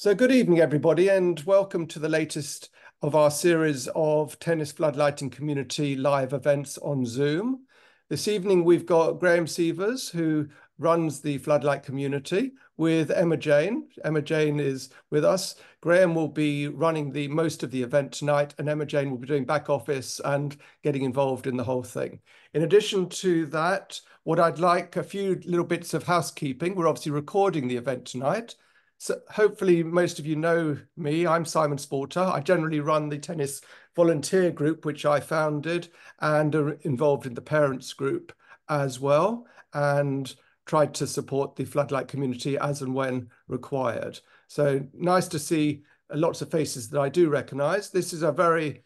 So good evening, everybody, and welcome to the latest of our series of Tennis Floodlighting Community live events on Zoom. This evening, we've got Graham Sievers, who runs the Floodlight community, with Emma Jane. Emma Jane is with us. Graham will be running the most of the event tonight, and Emma Jane will be doing back office and getting involved in the whole thing. In addition to that, what I'd like a few little bits of housekeeping. We're obviously recording the event tonight. So hopefully most of you know me. I'm Simon Sporter. I generally run the tennis volunteer group, which I founded, and are involved in the parents group as well, and tried to support the Floodlight community as and when required. So nice to see lots of faces that I do recognize. This is a very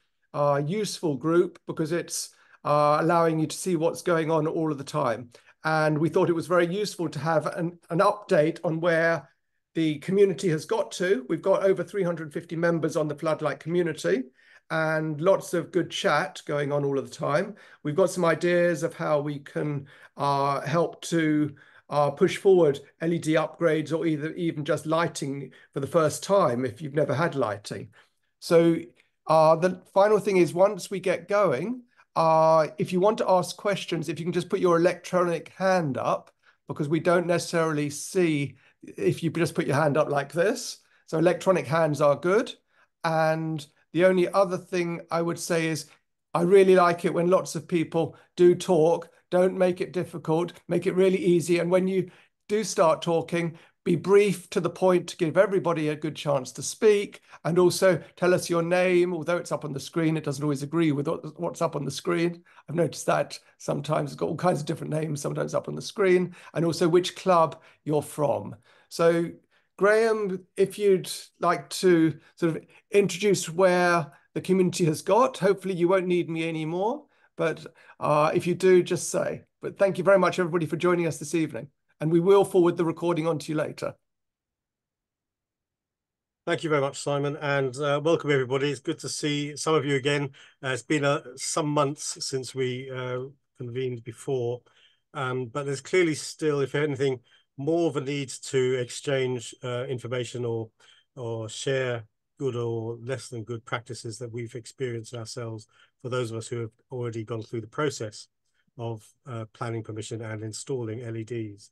useful group because it's allowing you to see what's going on all of the time. And we thought it was very useful to have an update on where the community has got to. We've got over 350 members on the Floodlight community and lots of good chat going on all of the time. We've got some ideas of how we can help to push forward LED upgrades or even just lighting for the first time if you've never had lighting. So the final thing is, once we get going, if you want to ask questions, if you can just put your electronic hand up, because we don't necessarily see if you just put your hand up like this. So electronic hands are good. And the only other thing I would say is I really like it when lots of people do talk. Don't make it difficult, make it really easy. And when you do start talking, be brief to the point to give everybody a good chance to speak. And also tell us your name. Although it's up on the screen, it doesn't always agree with what's up on the screen. I've noticed that sometimes it's got all kinds of different names, sometimes up on the screen, and also which club you're from. So Graham, if you'd like to sort of introduce where the community has got, hopefully you won't need me anymore, but if you do, just say. But thank you very much, everybody, for joining us this evening. And we will forward the recording on to you later. Thank you very much, Simon, and welcome everybody. It's good to see some of you again. It's been some months since we convened before, but there's clearly still, if anything, more of a need to exchange information or share good or less than good practices that we've experienced ourselves for those of us who have already gone through the process of planning permission and installing LEDs.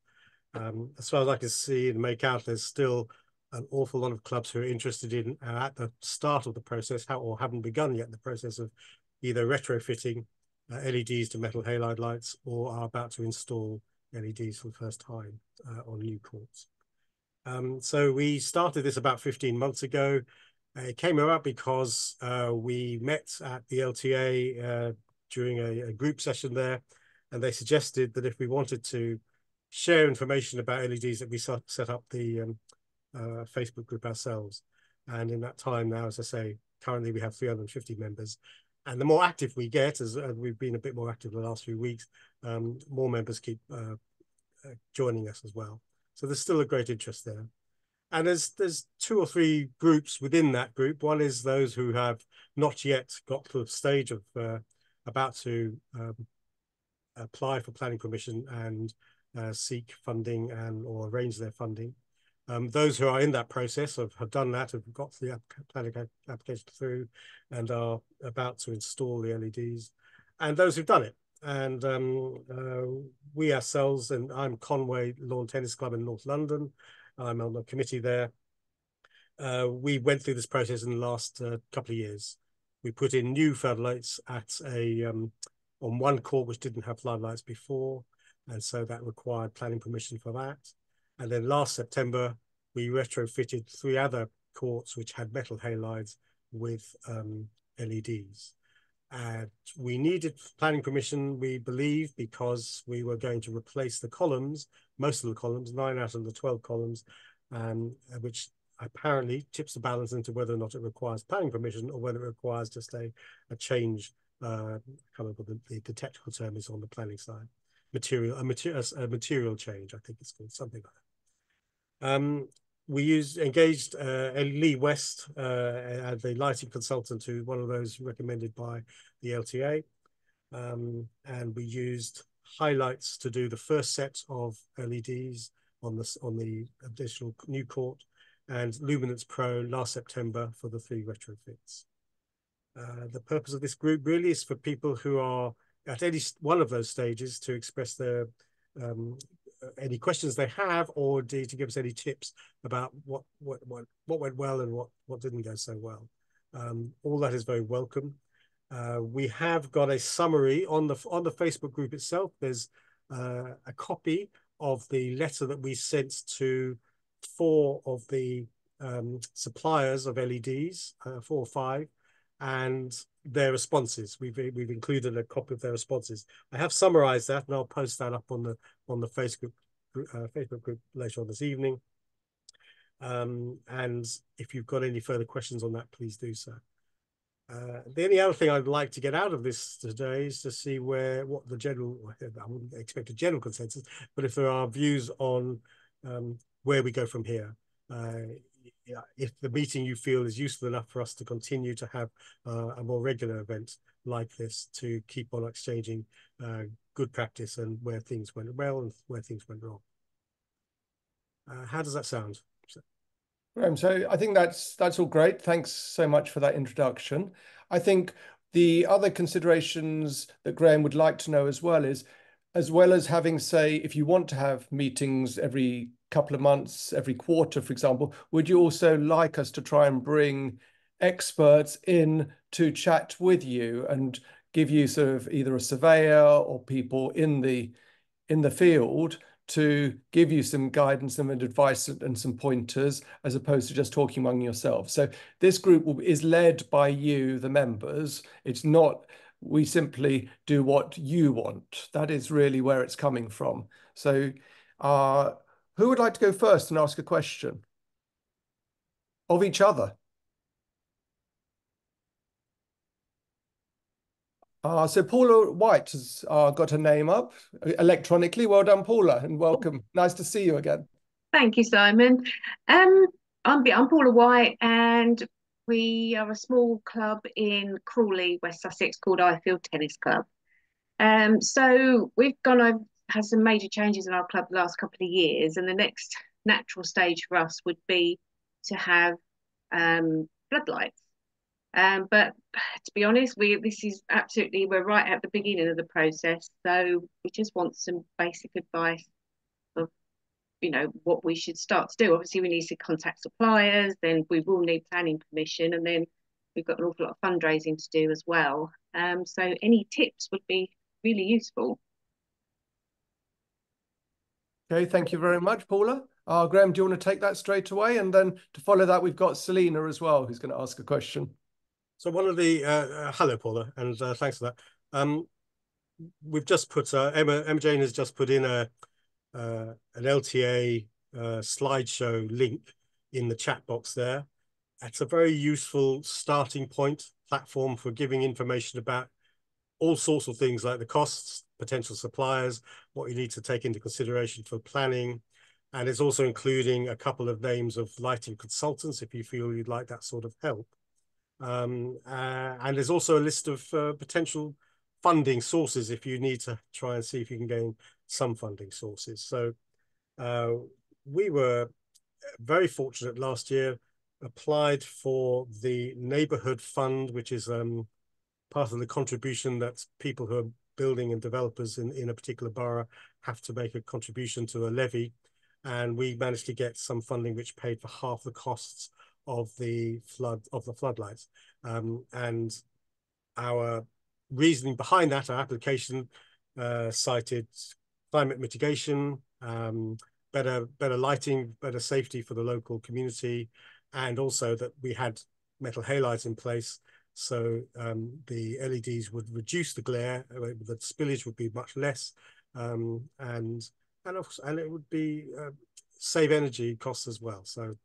As far as I can see and make out, there's still an awful lot of clubs who are interested in at the start of the process or haven't begun yet the process of either retrofitting LEDs to metal halide lights or are about to install LEDs for the first time on new courts. So we started this about 15 months ago. It came about because we met at the LTA during a group session there, and they suggested that if we wanted to share information about LEDs, that we set up the Facebook group ourselves. And in that time now, as I say, currently we have 350 members. And the more active we get, as we've been a bit more active the last few weeks, more members keep joining us as well. So there's still a great interest there. And there's two or three groups within that group. One is those who have not yet got to the stage of about to apply for planning permission and seek funding or arrange their funding. Those who are in that process have done that, have got the planning application through and are about to install the LEDs, and those who've done it. And we ourselves, and I'm Conway Lawn Tennis Club in North London. I'm on the committee there. We went through this process in the last couple of years. We put in new floodlights at on one court which didn't have floodlights before, and so that required planning permission for that. And then last September, we retrofitted 3 other courts which had metal halides with LEDs. And we needed planning permission, we believe, because we were going to replace the columns, most of the columns, 9 out of the 12 columns, which apparently tips the balance into whether or not it requires planning permission or whether it requires just a change. I can't remember the technical term is on the planning side. A material change, I think it's called, something like that. We engaged Lee West, the lighting consultant, who one of those recommended by the LTA, and we used highlights to do the first set of LEDs on the additional new court, and Luminance Pro last September for the 3 retrofits. The purpose of this group really is for people who are at any one of those stages to express their any questions they have, or to give us any tips about what went well and what didn't go so well. All that is very welcome. We have got a summary on the Facebook group itself. There's a copy of the letter that we sent to 4 of the suppliers of LEDs, 4 or 5, and their responses. We've included a copy of their responses. I have summarized that, and I'll post that up on the Facebook group later on this evening. And if you've got any further questions on that, please do so. The only other thing I'd like to get out of this today is to see what the general, I wouldn't expect a general consensus, but if there are views on where we go from here. If the meeting you feel is useful enough for us to continue to have a more regular event like this, to keep on exchanging good practice and where things went well and where things went wrong. How does that sound? Graham, so I think that's all great. Thanks so much for that introduction. I think the other considerations that Graham would like to know as well is, as well as having, say, if you want to have meetings every couple of months, every quarter, for example, would you also like us to try and bring experts in to chat with you and give you sort of either a surveyor or people in the field to give you some guidance and advice and some pointers, as opposed to just talking among yourselves? So this group is led by you, the members. It's not, we simply do what you want. That is really where it's coming from. So who would like to go first and ask a question of each other? So Paula White has got her name up electronically. Well done, Paula, and welcome. Nice to see you again. Thank you, Simon. I'm Paula White, and we are a small club in Crawley, West Sussex, called Ifield Tennis Club. So we've had some major changes in our club the last couple of years, and the next natural stage for us would be to have floodlights. But to be honest, we're right at the beginning of the process, so we just want some basic advice of, what we should start to do. Obviously, we need to contact suppliers, then we will need planning permission, and then we've got an awful lot of fundraising to do as well. So any tips would be really useful. Okay, thank you very much, Paula. Graham, do you want to take that straight away? And then to follow that, we've got Selina as well, who's going to ask a question. So one of the hello, Paula, and thanks for that. We've just put Emma Jane has just put in an LTA slideshow link in the chat box there. It's a very useful starting point platform for giving information about all sorts of things, like the costs, potential suppliers, what you need to take into consideration for planning. And it's also including a couple of names of lighting consultants if you feel you'd like that sort of help. And there's also a list of potential funding sources if you need to try and see if you can gain some funding sources. So we were very fortunate last year, applied for the neighborhood fund, which is part of the contribution that people who are building and developers in a particular borough have to make a contribution to a levy. And we managed to get some funding which paid for half the costs of the floodlights. And our reasoning behind that, our application cited climate mitigation, better lighting, better safety for the local community, and also that we had metal halides in place, so the LEDs would reduce the glare, the spillage would be much less, and it would be save energy costs as well. So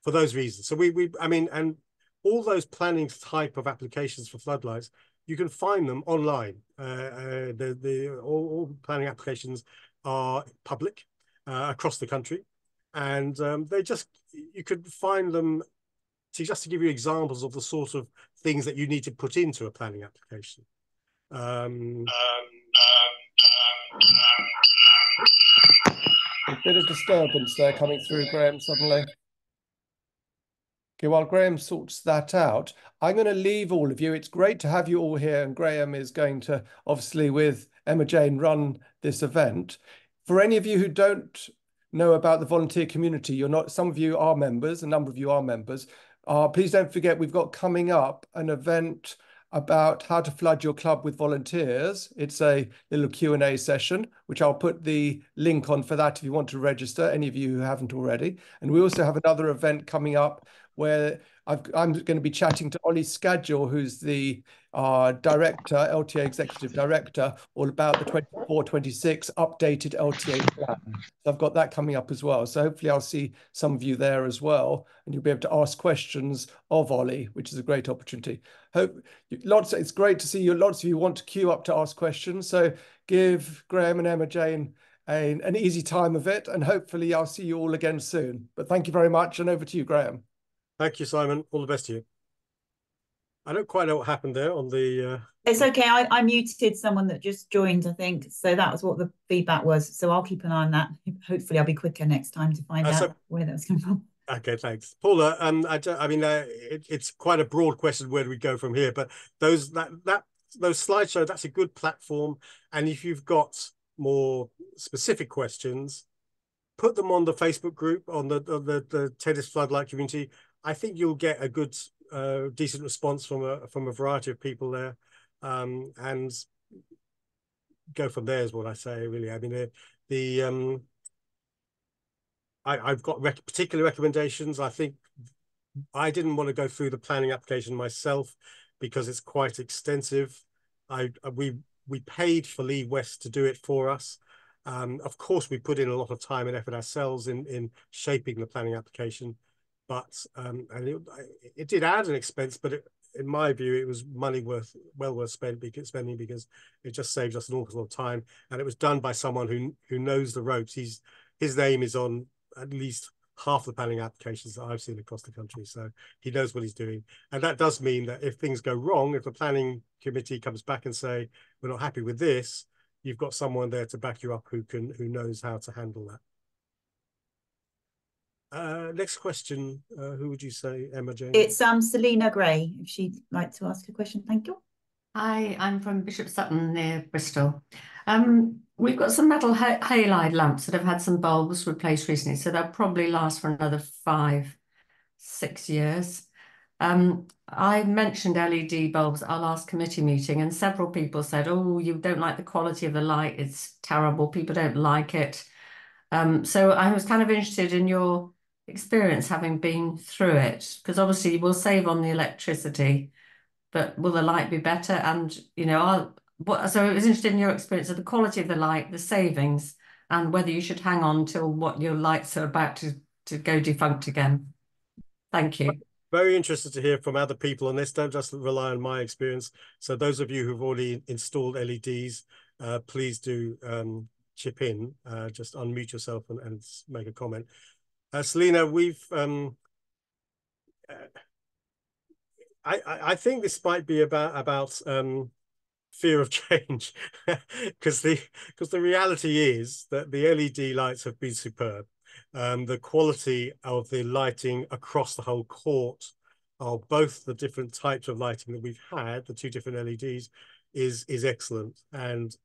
for those reasons, so I mean, and all those planning type of applications for floodlights, you can find them online. All planning applications are public across the country, and you could find them just to give you examples of the sort of things that you need to put into a planning application. A bit of disturbance there coming through, Graham, suddenly. Okay, while Graham sorts that out, I'm going to leave all of you. It's great to have you all here, and Graham is going to, obviously, with Emma Jane, run this event. For any of you who don't know about the volunteer community, some of you are members, a number of you are members. Please don't forget, we've got coming up an event about how to flood your club with volunteers. It's a little Q&A session, which I'll put the link on for that if you want to register, any of you who haven't already. And we also have another event coming up where I'm going to be chatting to Ollie Scadgel, who's the director, LTA executive director, all about the 24-26 updated LTA plan. So I've got that coming up as well. So hopefully I'll see some of you there as well, and you'll be able to ask questions of Ollie, which is a great opportunity. It's great to see you. Lots of you want to queue up to ask questions. So give Graham and Emma Jane an easy time of it, and hopefully I'll see you all again soon. But thank you very much, and over to you, Graham. Thank you, Simon. All the best to you. I don't quite know what happened there on the... It's okay. I muted someone that just joined, I think. So that was what the feedback was. So I'll keep an eye on that. Hopefully I'll be quicker next time to find out where that was coming from. Okay, thanks. Paula, it's quite a broad question, where do we go from here? But those slideshows, that's a good platform. And if you've got more specific questions, put them on the Facebook group, on the Tennis Floodlight community. I think you'll get a good, decent response from a variety of people there, and go from there is what I say. Really, I mean, I've got particular recommendations. I think I didn't want to go through the planning application myself because it's quite extensive. We paid for Lee West to do it for us. Of course, we put in a lot of time and effort ourselves in shaping the planning application. But and it did add an expense, but in my view, it was money well worth spending, because it just saves us an awful lot of time, and it was done by someone who knows the ropes. His name is on at least half the planning applications that I've seen across the country, so he knows what he's doing. And that does mean that if things go wrong, if the planning committee comes back and say we're not happy with this, you've got someone there to back you up who knows how to handle that. Next question, who would you say, Emma Jane? It's Selina Gray, if she'd like to ask a question. Thank you. Hi, I'm from Bishop Sutton near Bristol. We've got some metal halide lamps that have had some bulbs replaced recently, so they'll probably last for another 5-6 years. I mentioned LED bulbs at our last committee meeting, and several people said, oh, you don't like the quality of the light, it's terrible, people don't like it. So I was kind of interested in your experience, having been through it, because obviously we'll save on the electricity, but will the light be better? And so I was interested in your experience of the quality of the light, the savings, and whether you should hang on till what your lights are about to go defunct again. Thank you. Very interested to hear from other people on this. Don't just rely on my experience. So those of you who've already installed LEDs, please do chip in. Just unmute yourself and make a comment. Selina, I think this might be about fear of change, because the reality is that the LED lights have been superb. The quality of the lighting across the whole court of both the different types of lighting that we've had, the two different LEDs, is excellent. And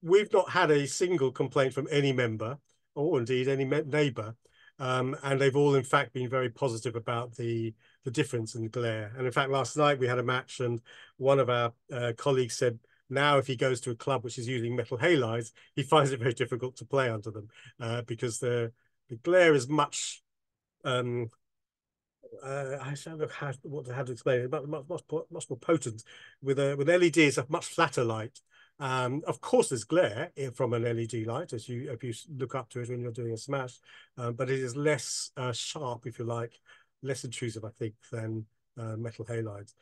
we've not had a single complaint from any member, or indeed any neighbour, and they've all in fact been very positive about the difference in glare. And in fact, last night we had a match, and one of our colleagues said now if he goes to a club which is using metal halides, he finds it very difficult to play under them, because the glare is much I don't know how to explain it, but much more potent. With LED, it's a much flatter light. Of course, there's glare from an LED light if you look up to it when you're doing a smash, but it is less sharp, if you like, less intrusive, I think, than metal halides.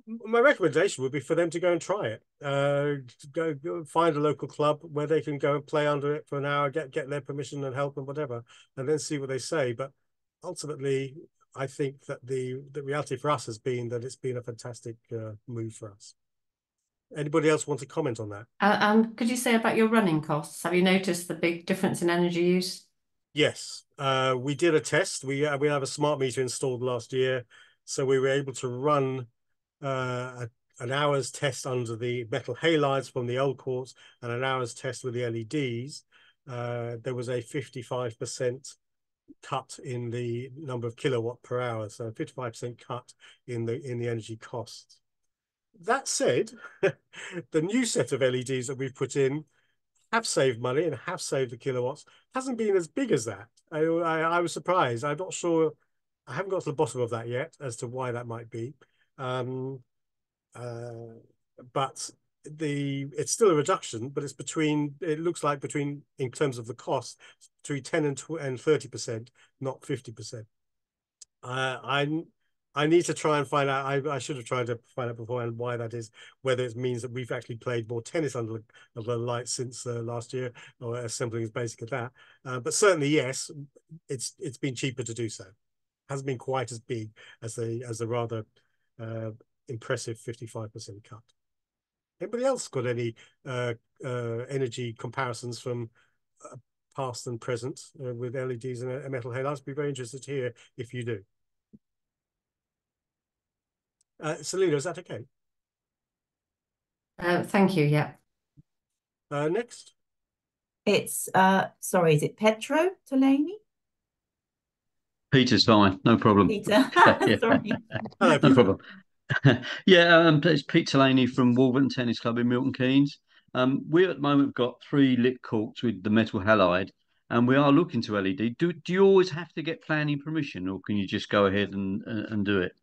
My recommendation would be for them to go and try it. Go find a local club where they can go and play under it for an hour, get their permission and help and whatever, and then see what they say. But ultimately, I think that the reality for us has been that it's been a fantastic move for us. Anybody else want to comment on that? And could you say about your running costs? Have you noticed the big difference in energy use? Yes, we did a test. We have a smart meter installed last year, so we were able to run an hour's test under the metal halides from the old courts and an hour's test with the LEDs. There was a 55% cut in the number of kilowatt per hour, so 55% cut in the energy costs. That said, the new set of LEDs that we've put in have saved money and have saved the kilowatts. Hasn't been as big as that. I was surprised. I'm not sure. I haven't got to the bottom of that yet as to why that might be. But it's still a reduction, but it's it looks like between, in terms of the cost, between 10 and 30%, not 50%. I need to try and find out. I should have tried to find out beforehand why that is, whether it means that we've actually played more tennis under the lights since last year, or something as basic as that. But certainly, yes, it's been cheaper to do so. Hasn't been quite as big as the rather impressive 55% cut. Anybody else got any energy comparisons from past and present with LEDs and metal halides? I'd be very interested to hear if you do. Selena, is that okay? Thank you. Yeah. Next. It's sorry, is it Petro Tolani? Peter's fine, no problem. Peter, sorry. Hello, Peter. No problem. Yeah, it's Pete Delaney from Wolverton Tennis Club in Milton Keynes. We at the moment have got 3 lit courts with the metal halide, and we are looking to LED. Do you always have to get planning permission, or can you just go ahead and do it?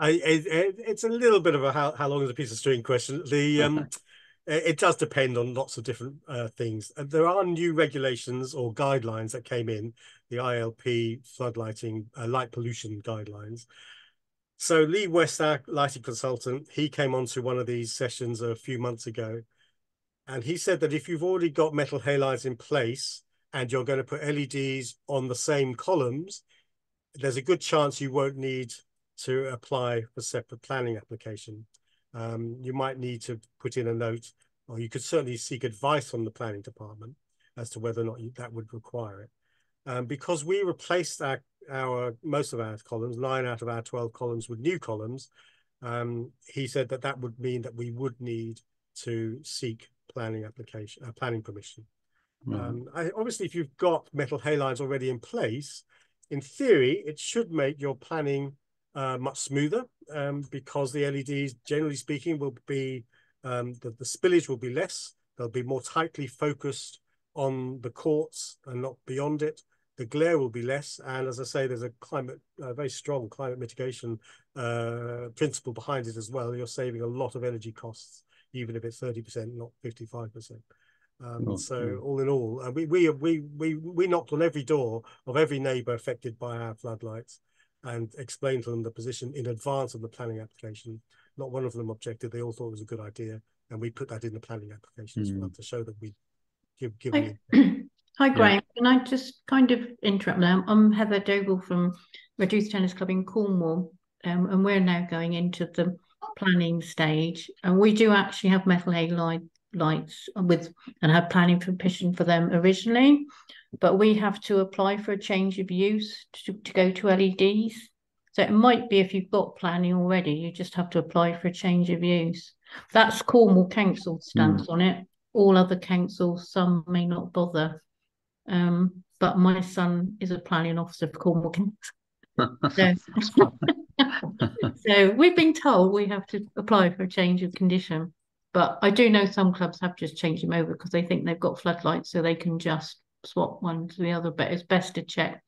It's a little bit of a how long is a piece of string question. It does depend on lots of different things. There are new regulations or guidelines that came in, the ILP floodlighting, light pollution guidelines. So Lee West, our lighting consultant, he came onto one of these sessions a few months ago, and he said that if you've already got metal halides in place and you're going to put LEDs on the same columns, there's a good chance you won't need to apply for separate planning application. You might need to put in a note, or you could certainly seek advice from the planning department as to whether or not that would require it. Because we replaced most of our columns, 9 out of our 12 columns, with new columns, he said that would mean that we would need to seek planning permission. Obviously, if you've got metal halides already in place, in theory, it should make your planning much smoother, because the LEDs, generally speaking, will be the spillage will be less. They'll be more tightly focused on the courts and not beyond it. The glare will be less, and as I say, there's a very strong climate mitigation principle behind it as well. You're saving a lot of energy costs, even if it's 30%, not 55%. So all in all, we knocked on every door of every neighbour affected by our floodlights and explained to them the position in advance of the planning application. Not one of them objected. They all thought it was a good idea, and we put that in the planning application as well to show that we given the. Hi, Graham. Can I just kind of interrupt now? I'm Heather Doble from Reduced Tennis Club in Cornwall, and we're now going into the planning stage, and we do actually have metal halide lights and have planning permission for them originally, but we have to apply for a change of use to go to LEDs. So it might be if you've got planning already, you just have to apply for a change of use. That's Cornwall Council stance on it. All other councils, some may not bother. But my son is a planning officer for Cornwall Council. So we've been told we have to apply for a change of condition. But I do know some clubs have just changed them over because they think they've got floodlights, so they can just swap one to the other. But it's best to check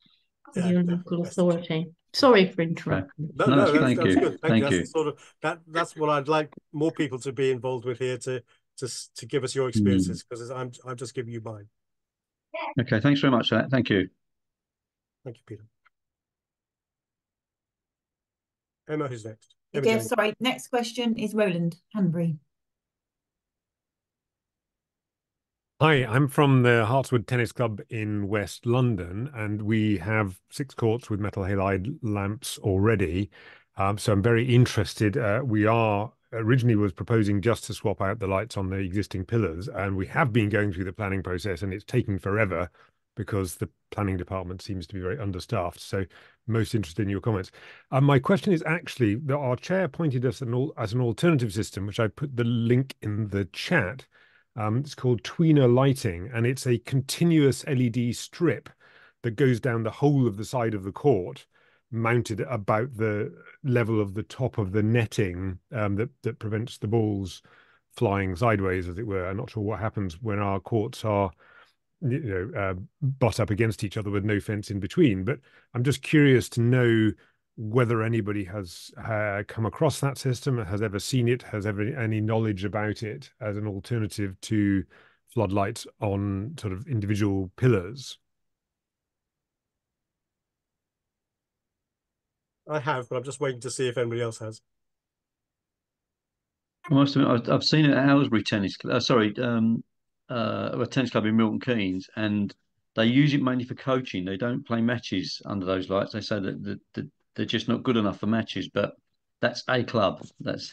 with your local authority. Sorry for interrupting. No, that's good. Thank you. That's what I'd like more people to be involved with here, to give us your experiences, because I'm just giving you mine. Okay, thanks very much for that. Thank you. Thank you, Peter. Emma, who's next? Okay, sorry. Next question is Roland Hanbury. Hi, I'm from the Hartswood Tennis Club in West London, and we have 6 courts with metal halide lamps already. So I'm very interested. We are originally was proposing just to swap out the lights on the existing pillars, and we have been going through the planning process, and it's taking forever because the planning department seems to be very understaffed. So most interested in your comments. My question is actually that our chair pointed us as an alternative system, which I put the link in the chat. It's called tweener lighting, and it's a continuous LED strip that goes down the whole of the side of the court, mounted about the level of the top of the netting that prevents the balls flying sideways, as it were. I'm not sure what happens when our courts are, butt up against each other with no fence in between. But I'm just curious to know whether anybody has come across that system, has ever seen it, has ever any knowledge about it as an alternative to floodlights on sort of individual pillars. I have, but I'm just waiting to see if anybody else has. I must admit, I've seen it at Aylesbury Tennis Club. A tennis club in Milton Keynes, and they use it mainly for coaching. They don't play matches under those lights. They say that they're just not good enough for matches. But that's a club. That's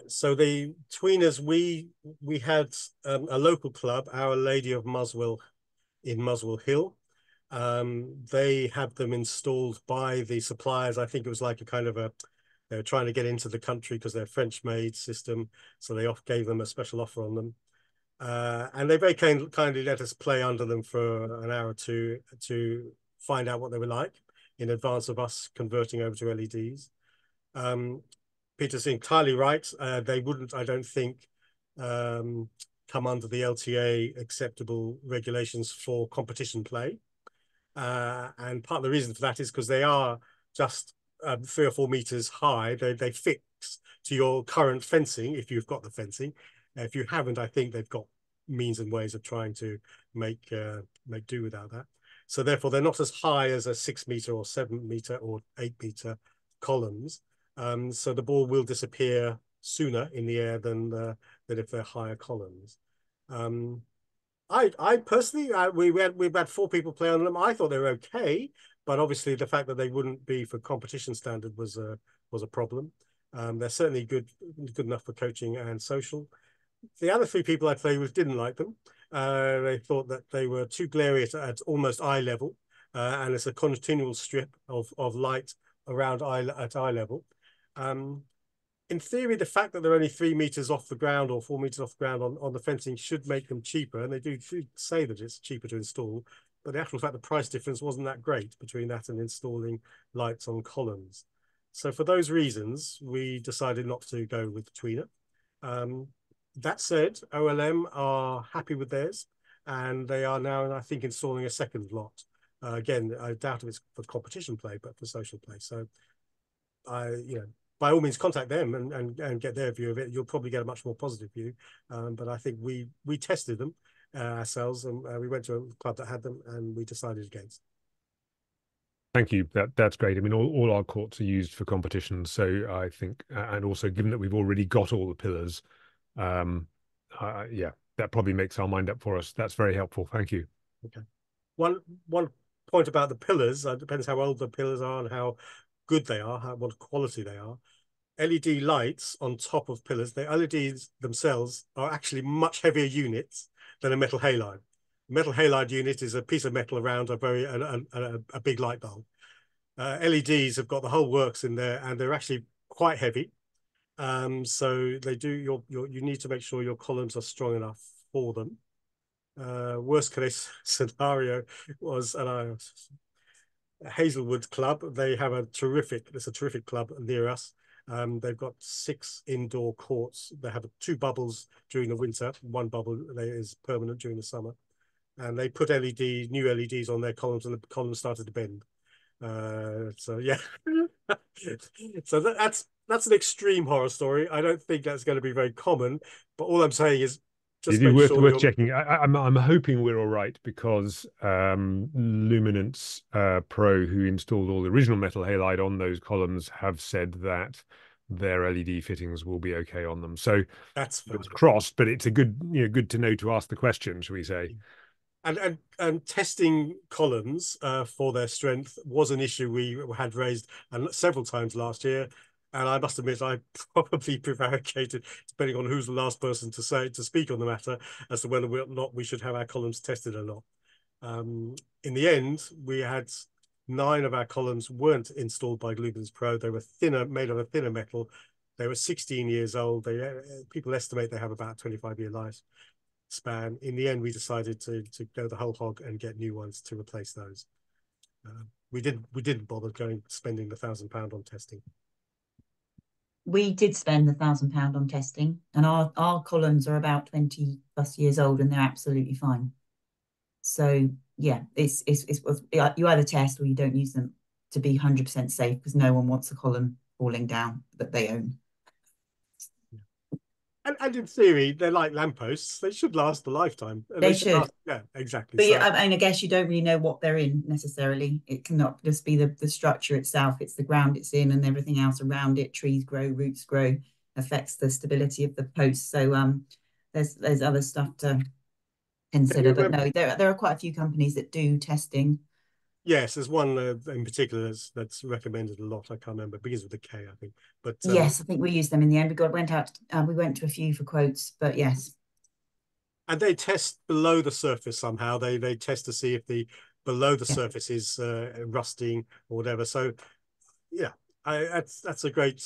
So the tweeners, we had a local club, Our Lady of Muswell, in Muswell Hill. They had them installed by the suppliers. I think it was like a kind of they were trying to get into the country because they're French-made system, so they gave them a special offer on them. And they very kindly let us play under them for an hour or two to find out what they were like in advance of us converting over to LEDs. Peter's entirely right. They wouldn't, I don't think, come under the LTA acceptable regulations for competition play. And part of the reason for that is because they are just 3 or 4 meters high. They fix to your current fencing if you've got the fencing. If you haven't, I think they've got means and ways of trying to make do without that. So therefore, they're not as high as a 6 meter or 7 meter or 8 meter columns. So the ball will disappear sooner in the air than if they're higher columns. I personally, we've had 4 people play on them. I thought they were okay, but obviously the fact that they wouldn't be for competition standard was a problem. They're certainly good enough for coaching and social. The other 3 people I played with didn't like them. They thought that they were too glary at almost eye level, and it's a continual strip of light around at eye level. In theory, the fact that they're only 3 meters off the ground or 4 meters off the ground on the fencing should make them cheaper, and they do say that it's cheaper to install. But the actual fact, the price difference wasn't that great between that and installing lights on columns. So for those reasons, we decided not to go with the tweener. That said, OLM are happy with theirs, and they are now, I think, installing a second lot. Again, I doubt if it's for competition play, but for social play. So, by all means, contact them and get their view of it. You'll probably get a much more positive view. But I think we tested them ourselves, and we went to a club that had them, and we decided against. Thank you. That's great. I mean, all our courts are used for competitions, so I think, and also given that we've already got all the pillars, yeah, that probably makes our mind up for us. That's very helpful. Thank you. Okay. One point about the pillars, it depends how old the pillars are and how good they are, what quality they are. LED lights on top of pillars, the LEDs themselves are actually much heavier units than a metal halide. A metal halide unit is a piece of metal around a big light bulb. LEDs have got the whole works in there, and they're actually quite heavy. So they do you need to make sure your columns are strong enough for them. Worst case scenario was Hazelwood Club. They have it's a terrific club near us. They've got 6 indoor courts. They have 2 bubbles during the winter. One bubble is permanent during the summer. And they put new LEDs on their columns, and the columns started to bend. So yeah. So that's an extreme horror story. I don't think that's going to be very common, but all I'm saying is just make sure worth checking. I'm hoping we're all right, because Luminance Pro, who installed all the original metal halide on those columns, have said that their LED fittings will be okay on them. So that's it's crossed, but it's a good to know to ask the question, shall we say? And testing columns for their strength was an issue we had raised several times last year. And I must admit, I probably prevaricated, depending on who's the last person to speak on the matter, as to whether or not we should have our columns tested or not. In the end, we had 9 of our columns weren't installed by Lumens Pro. They were thinner, made of a thinner metal. They were 16 years old. People estimate they have about a 25-year lifespan. In the end, we decided to go the whole hog and get new ones to replace those. We didn't bother spending the £1,000 on testing. We did spend the £1,000 on testing, and our columns are about 20+ years old, and they're absolutely fine. So yeah, it's you either test or you don't use them to be 100% safe, because no one wants a column falling down that they own. And in theory, they're like lampposts. They should last a lifetime. They should. Last, yeah, exactly. But so, yeah, I guess you don't really know what they're in necessarily. It cannot just be the structure itself. It's the ground it's in and everything else around it. Trees grow, roots grow, affects the stability of the posts. So there's other stuff to consider. But no, there are quite a few companies that do testing. Yes, there's one in particular that's recommended a lot. I can't remember. It begins with a K, I think. But yes, I think we used them in the end. We went to a few for quotes, but yes. And they test below the surface somehow. They test to see if the below the surface is rusting or whatever. So yeah, that's a great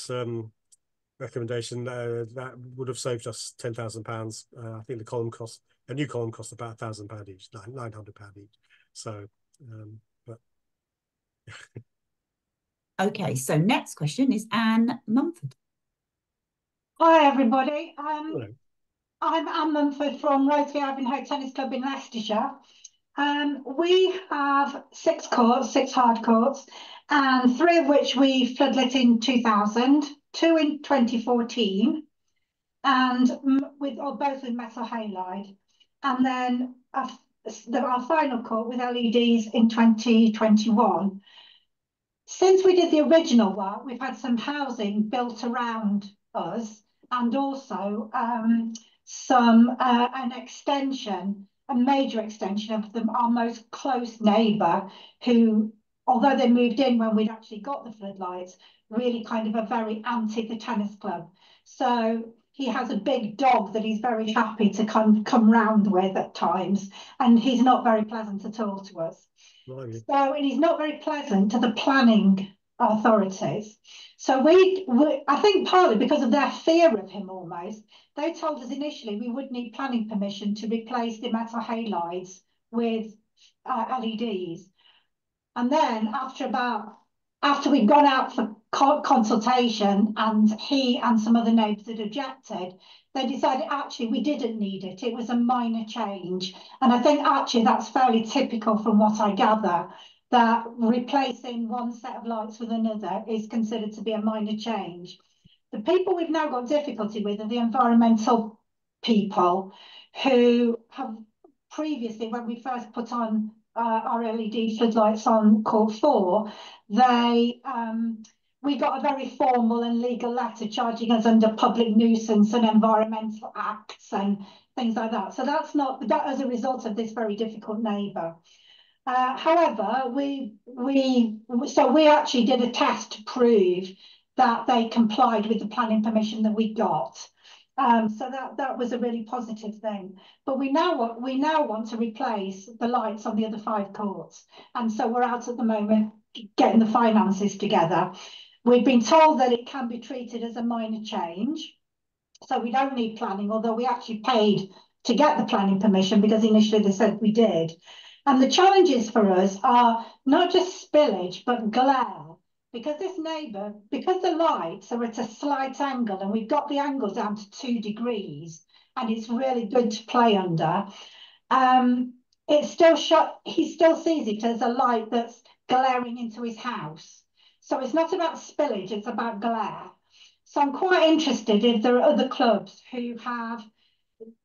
recommendation. That would have saved us £10,000. I think a new column cost about £1,000 each, £900 each. So but okay, so next question is Anne Mumford. Hi everybody. hello. I'm Anne Mumford from Rotary Ivanhoe Tennis Club in Leicestershire. We have 6 courts, 6 hard courts, and 3 of which we floodlit in 2000, 2 in 2014, and both with metal halide. And then our final court with LEDs in 2021. Since we did the original work, we've had some housing built around us, and also an extension, a major extension of our most close neighbour, who, although they moved in when we'd actually got the floodlights, really kind of are very anti the tennis club. So he has a big dog that he's very happy to come round with at times, and he's not very pleasant at all to us. Right. So, and he's not very pleasant to the planning authorities. So I think partly because of their fear of him almost, they told us initially we would need planning permission to replace the metal halides with LEDs. And then after we'd gone out for consultation and he and some other neighbours had objected, they decided actually we didn't need it. It was a minor change. And I think actually that's fairly typical from what I gather, that replacing one set of lights with another is considered to be a minor change. The people we've now got difficulty with are the environmental people who have previously, when we first put on our LED floodlights on court 4, we got a very formal and legal letter charging us under public nuisance and environmental acts and things like that. So that's not that as a result of this very difficult neighbour. However, we actually did a test to prove that they complied with the planning permission that we got. So that was a really positive thing. But we now want to replace the lights on the other 5 courts, and so we're out at the moment getting the finances together. We've been told that it can be treated as a minor change, so we don't need planning, although we actually paid to get the planning permission because initially they said we did. And the challenges for us are not just spillage, but glare. Because this neighbour, because the lights are at a slight angle and we've got the angle down to 2 degrees and it's really good to play under, it's still he still sees it as a light that's glaring into his house. So it's not about spillage, it's about glare. So I'm quite interested if there are other clubs who have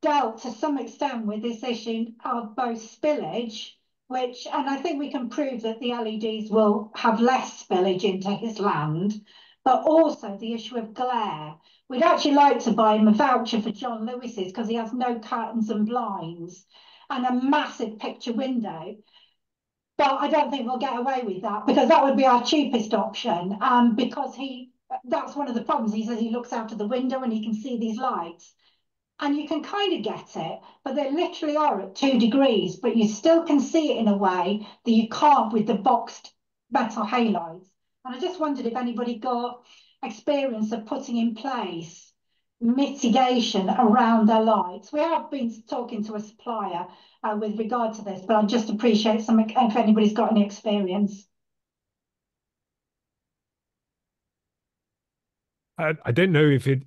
dealt to some extent with this issue of both spillage, and I think we can prove that the LEDs will have less spillage into his land, but also the issue of glare. We'd actually like to buy him a voucher for John Lewis's because he has no curtains and blinds and a massive picture window. But I don't think we'll get away with that because that would be our cheapest option, because he that's one of the problems. He says he looks out of the window and he can see these lights. And you can kind of get it, but they literally are at 2 degrees, but you still can see it in a way that you can't with the boxed metal halides. And I just wondered if anybody got experience of putting in place mitigation around their lights. We have been talking to a supplier with regard to this, but I'd just appreciate if anybody's got any experience. I don't know if it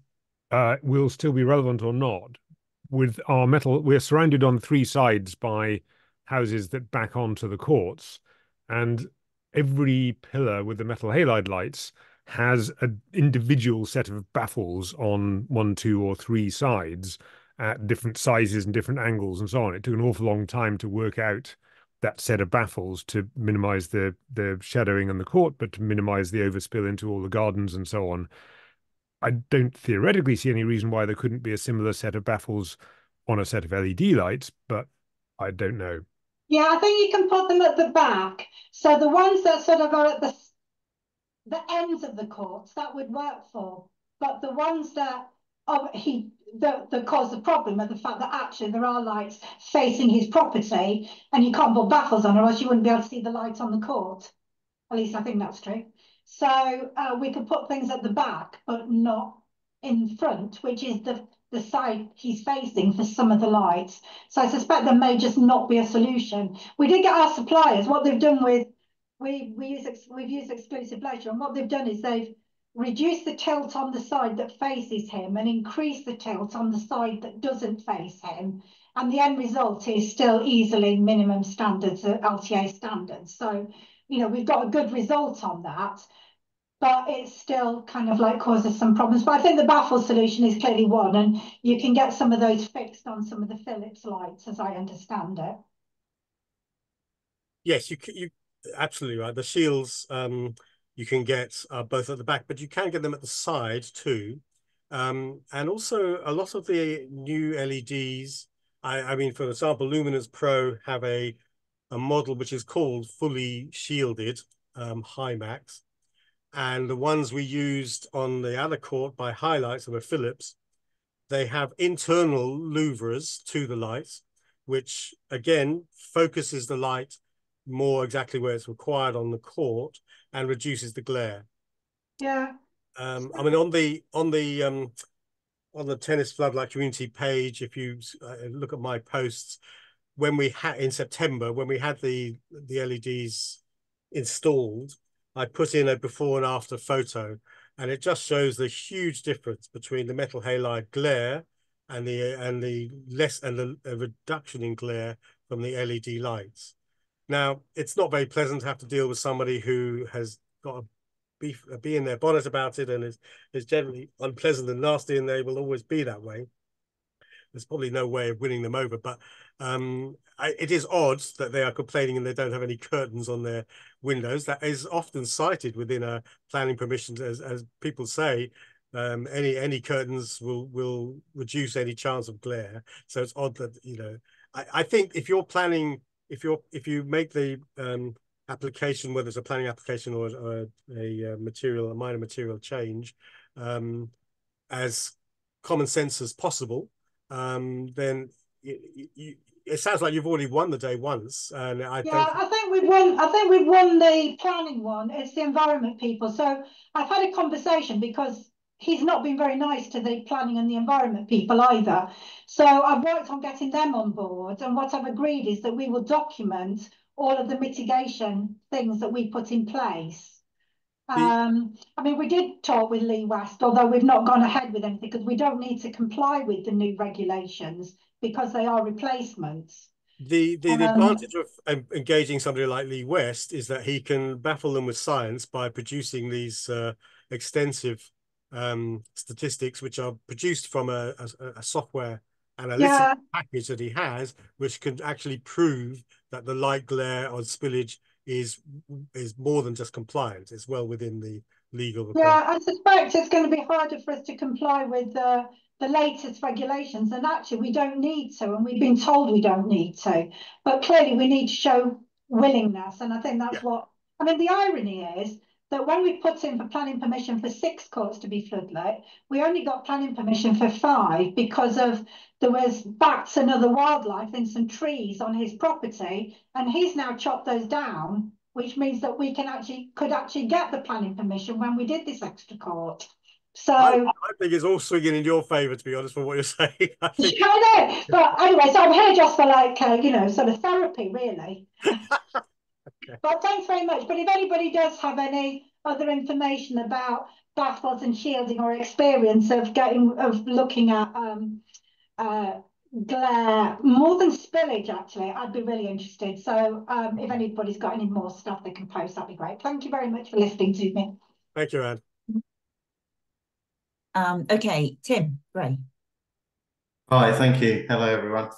will still be relevant or not. With our metal, we're surrounded on 3 sides by houses that back onto the courts, and every pillar with the metal halide lights has an individual set of baffles on 1, 2, or 3 sides at different sizes and different angles and so on. It took an awful long time to work out that set of baffles to minimize the shadowing on the court, but to minimize the overspill into all the gardens and so on. I don't theoretically see any reason why there couldn't be a similar set of baffles on a set of LED lights, but I don't know. Yeah, I think you can put them at the back. So the ones that sort of are at the ends of the courts, that would work for. But the ones that cause the problem are the fact that actually there are lights facing his property and you can't put baffles on, or else you wouldn't be able to see the lights on the court. At least I think that's true. So we could put things at the back, but not in front, which is the side he's facing for some of the lights. So I suspect there may just not be a solution. We did get our suppliers. What they've done we've used exclusive leisure, and what they've done is they've reduced the tilt on the side that faces him and increased the tilt on the side that doesn't face him. And the end result is still easily minimum standards, LTA standards. So, we've got a good result on that, but it still kind of like causes some problems. But I think the baffle solution is clearly one, and you can get some of those fixed on some of the Philips lights, as I understand it. Yes, you absolutely right. The shields you can get both at the back, but you can get them at the side too. And also a lot of the new LEDs, I mean, for example, Luminance Pro have a model which is called fully shielded high max. And the ones we used on the other court by Highlights that were Philips, they have internal louvres to the lights, which again focuses the light more exactly where it's required on the court and reduces the glare. Yeah. I mean, on the Tennis Floodlight community page, if you look at my posts, when we had in September, when we had the LEDs installed, I put in a before and after photo, and it just shows the huge difference between the metal halide glare and the reduction in glare from the LED lights. Now, it's not very pleasant to have to deal with somebody who has got a bee in their bonnet about it and is generally unpleasant and nasty, and they will always be that way. There's probably no way of winning them over, but it is odd that they are complaining and they don't have any curtains on their windows. That is often cited within a planning permission, as people say, any curtains will reduce any chance of glare. So it's odd that, I think if you're planning, if you make the application, whether it's a planning application or a minor material change, as common sense as possible, then it sounds like you've already won the day once. And I think we've won. I think we've won the planning one. It's the environment people. So I've had a conversation because he's not been very nice to the planning and the environment people either. So I've worked on getting them on board, and what I've agreed is that we will document all of the mitigation things that we put in place. I mean, we did talk with Lee West, although we've not gone ahead with anything because we don't need to comply with the new regulations because they are replacements. The advantage of engaging somebody like Lee West is that he can baffle them with science by producing these extensive statistics, which are produced from a software analytics package that he has, which can actually prove that the light glare on spillage is more than just compliant. It's well within the legal requirements. Yeah, I suspect it's going to be harder for us to comply with the latest regulations, and actually we don't need to, and we've been told we don't need to, but clearly we need to show willingness, and I think that's what, I mean, the irony is that when we put in for planning permission for 6 courts to be floodlit, we only got planning permission for 5 because there was bats and other wildlife and some trees on his property, and he's now chopped those down, which means that we could actually get the planning permission when we did this extra court. So I think it's all swinging in your favour, to be honest, from what you're saying. I think. I know, but anyway, so I'm here just for like sort of therapy, really. Okay. But thanks very much. But if anybody does have any other information about baffles and shielding or experience of looking at glare, more than spillage, actually, I'd be really interested. So if anybody's got any more stuff they can post, that'd be great. Thank you very much for listening to me. Thank you, Anne. Okay, Tim Gray. Hi, thank you. Hello, everyone.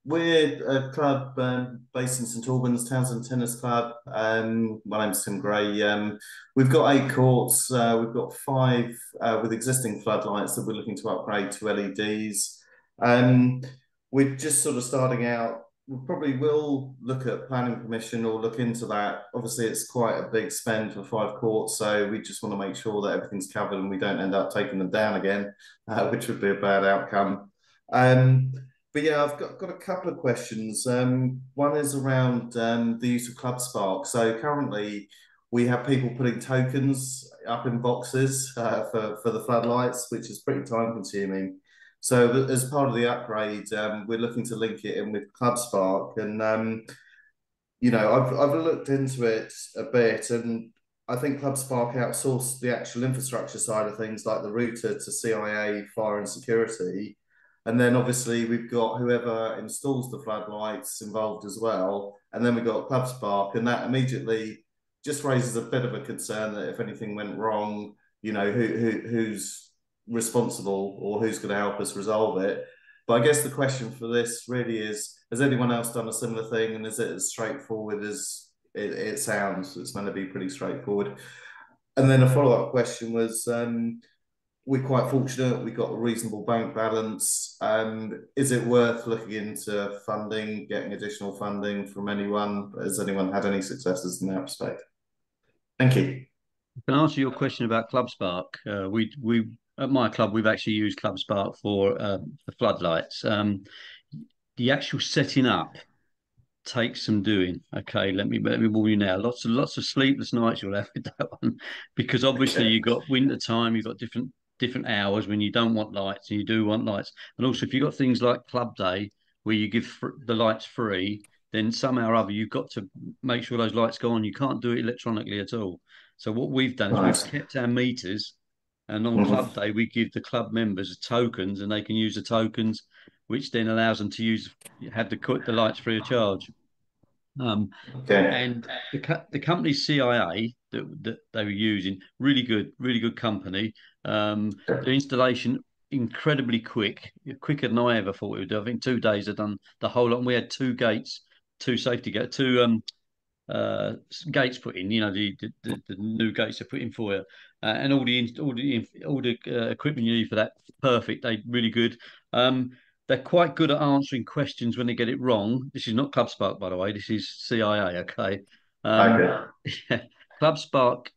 We're a club based in St Albans, Townsend Tennis Club. My name's Tim Gray. We've got 8 courts. We've got 5 with existing floodlights that we're looking to upgrade to LEDs. We're just sort of starting out. We probably will look at planning permission or look into that. Obviously, it's quite a big spend for 5 courts, so we just want to make sure that everything's covered and we don't end up taking them down again, which would be a bad outcome. But yeah, I've got a couple of questions. One is around the use of Club Spark. So currently, we have people putting tokens up in boxes for the floodlights, which is pretty time consuming. So as part of the upgrade, we're looking to link it in with Club Spark, and I've looked into it a bit, and I think Club Spark outsourced the actual infrastructure side of things, like the router to CIA, fire and security. And then obviously we've got whoever installs the floodlights involved as well. And then we've got Club Spark, and that immediately just raises a bit of a concern that if anything went wrong, who's responsible or who's going to help us resolve it. But I guess the question for this really is, has anyone else done a similar thing, and is it as straightforward as it sounds? It's going to be pretty straightforward. And then a follow-up question was, we're quite fortunate. We've got a reasonable bank balance. Is it worth looking into funding, getting additional funding from anyone? Has anyone had any successes in that respect? Thank you. I can answer your question about Club Spark. We at my club, we've actually used Club Spark for the floodlights. The actual setting up takes some doing. Okay, let me warn you now. Lots of sleepless nights you'll have with that one, because obviously you've got winter time, you've got different hours when you don't want lights and you do want lights. And also, if you've got things like Club Day where you give the lights free, then somehow or other you've got to make sure those lights go on. You can't do it electronically at all. So what we've done is we've kept our meters, and on Club Day we give the club members tokens, and they can use the tokens, which then allows them to have the lights free of charge. And the company CIA that they were using, really good company. The installation incredibly quicker than I ever thought it would do. I think 2 days they've done the whole lot. And we had 2 gates, 2 safety gates, 2 gates put in. The new gates are put in for you, and all the equipment you need for that, perfect. They really good. They're quite good at answering questions when they get it wrong. This is not Club Spark, by the way. This is CIA. Okay. Yeah. Club Spark,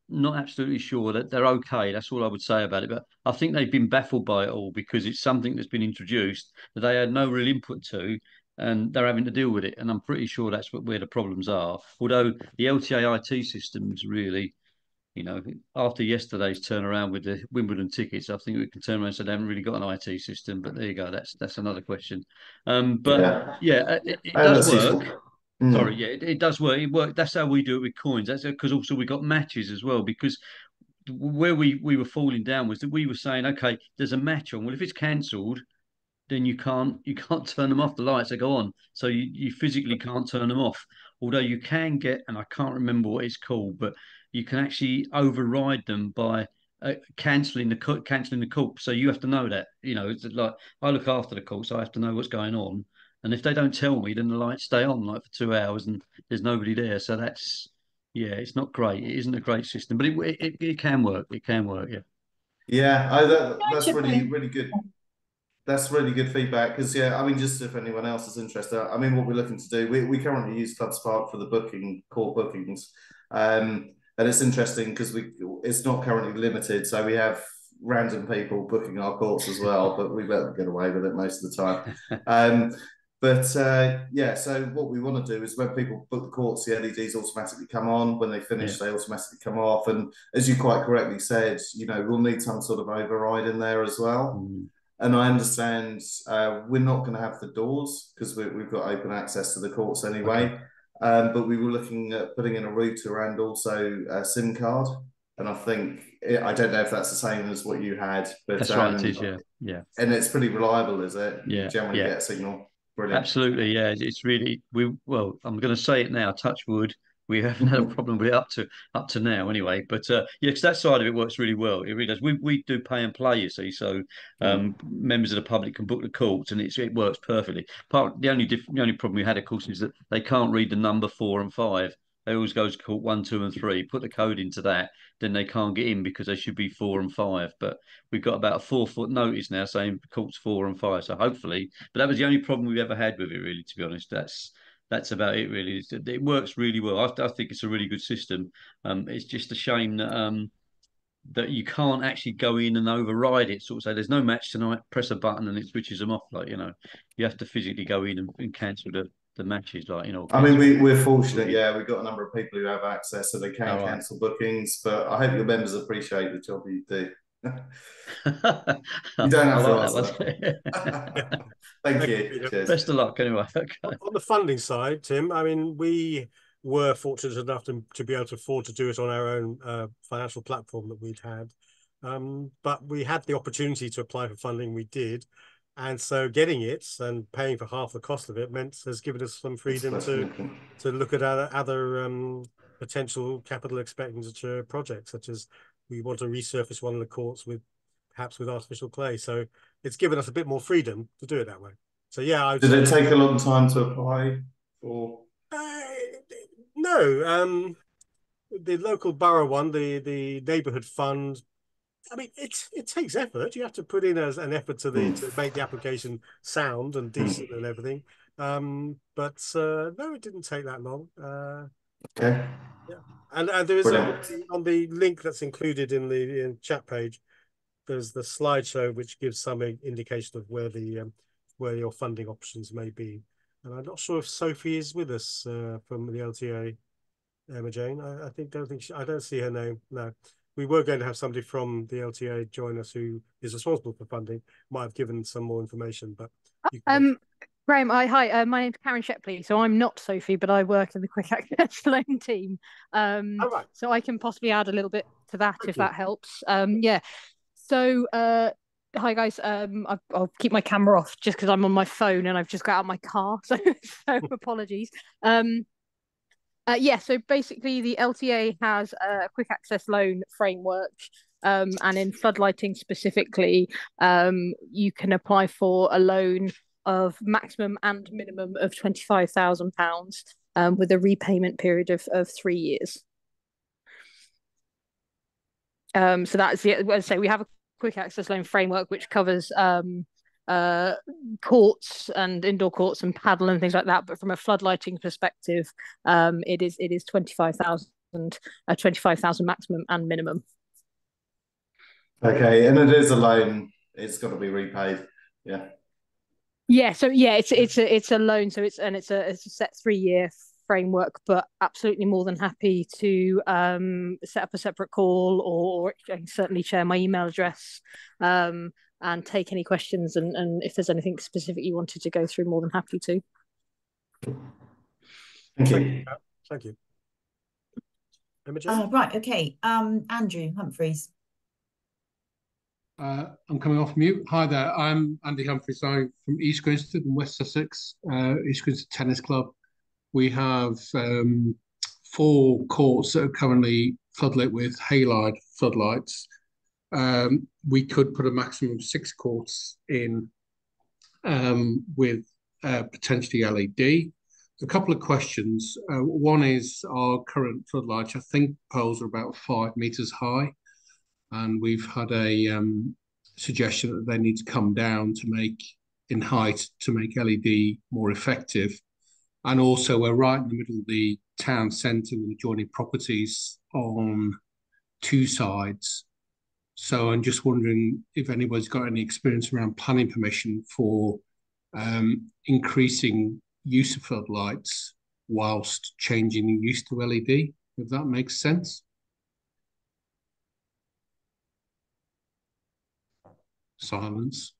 not absolutely sure that they're okay. That's all I would say about it. But I think they've been baffled by it all, because it's something that's been introduced that they had no real input to, and they're having to deal with it. And I'm pretty sure that's where the problems are. Although the LTA IT systems really, after yesterday's turnaround with the Wimbledon tickets, I think we can turn around and say they haven't really got an IT system. But there you go. That's another question. But it does work. Sorry, yeah, it does work. It works. That's how we do it with coins. That's because also we got matches as well. Because where we were falling down was that we were saying, okay, there's a match on. Well, if it's cancelled, then you can't turn them off. The lights that go on, so you physically can't turn them off. Although you can get, and I can't remember what it's called, but you can actually override them by cancelling the call. So you have to know that. It's like I look after the call, so I have to know what's going on. And if they don't tell me, then the lights stay on like for 2 hours, and there's nobody there. So it's not great. It isn't a great system, but it can work. It can work. Yeah. Yeah, that's really good. That's really good feedback, because just if anyone else is interested, what we're looking to do, we currently use Club Spark for the court bookings, and And it's interesting because it's not currently limited, so we have random people booking our courts as well, but we let them get away with it most of the time. Yeah, so what we want to do is when people book the courts, the LEDs automatically come on. When they finish, they automatically come off. And as you quite correctly said, we'll need some sort of override in there as well. And I understand we're not going to have the doors because we've got open access to the courts anyway. Okay. But we were looking at putting in a router and also a SIM card. And I think, I don't know if that's the same as what you had. But, that's right, it is, yeah. And it's pretty reliable, is it? Yeah. You generally get a signal. Brilliant. Absolutely, yeah. It's really, well, I'm going to say it now, touch wood. We haven't had a problem with it up to now anyway. But yeah, because that side of it works really well. It really does. We do pay and play, you see. So members of the public can book the courts, and it works perfectly. The only problem we had, of course, is that they can't read the number 4 and 5. They always go to court 1, 2, and 3. Put the code into that, then they can't get in because they should be 4 and 5. But we've got about a 4-foot notice now saying courts 4 and 5. So hopefully, but that was the only problem we've ever had with it, really. To be honest, that's about it, really. It works really well. I think it's a really good system. It's just a shame that that you can't actually go in and override it. Sort of say, there's no match tonight. Press a button and it switches them off. Like you have to physically go in and cancel the matches. Like I mean, we're fortunate. Yeah, we've got a number of people who have access, so they can cancel bookings. But I hope your members appreciate the job you do. You don't have to answer that. Thank you. Cheers. Best of luck anyway. Okay. On the funding side, Tim, I mean, we were fortunate enough to be able to afford to do it on our own financial platform that we'd had. But we had the opportunity to apply for funding, we did. And so getting it and paying for half the cost of it has given us some freedom to look at other potential capital expenditure projects, such as we want to resurface one of the courts perhaps with artificial clay. So it's given us a bit more freedom to do it that way. So yeah. Did it take a long time to apply for? No. The local borough one, the neighbourhood fund, I mean, it takes effort. You have to put in an effort to make the application sound and decent and everything. But no, it didn't take that long. Okay. Yeah, and there is on the link that's included in the chat page. There's the slideshow which gives some indication of where your funding options may be. And I'm not sure if Sophie is with us from the LTA. Emma Jane, I don't see her name. No. We were going to have somebody from the LTA join us who is responsible for funding. Might have given some more information, but Graham, hi. My name's Karen Shepley, so I'm not Sophie, but I work in the Quick Access Loan team. Right. So I can possibly add a little bit to that if that helps. Yeah. So hi guys. I'll keep my camera off just because I'm on my phone and I've just got out of my car, so apologies. Yeah, so basically the LTA has a quick access loan framework, and in floodlighting specifically, you can apply for a loan of maximum and minimum of £25,000 with a repayment period of 3 years. So that's the, as I say, we have a quick access loan framework which covers courts and indoor courts and paddle and things like that, but from a floodlighting perspective, it is 25,000 maximum and minimum. Okay, and it is a loan. It's got to be repaid. Yeah. Yeah. So yeah, it's a loan. So it's a set 3-year framework, but absolutely more than happy to set up a separate call, or I can certainly share my email address. And take any questions, and if there's anything specific you wanted to go through, more than happy to. Thank you. Thank you. Right, okay. Andrew Humphreys. I'm coming off mute. Hi there, I'm Andy Humphreys. I'm from East Grinstead in West Sussex, East Grinstead Tennis Club. We have 4 courts that are currently floodlit with halide floodlights. We could put a maximum of 6 courts in with potentially LED. A couple of questions. One is our current floodlights, I think poles are about 5 meters high, and we've had a suggestion that they need to come down to make in height to make LED more effective. And also we're right in the middle of the town centre with adjoining properties on two sides. So I'm just wondering if anybody's got any experience around planning permission for increasing use of floodlights whilst changing the use to LED, if that makes sense. Silence.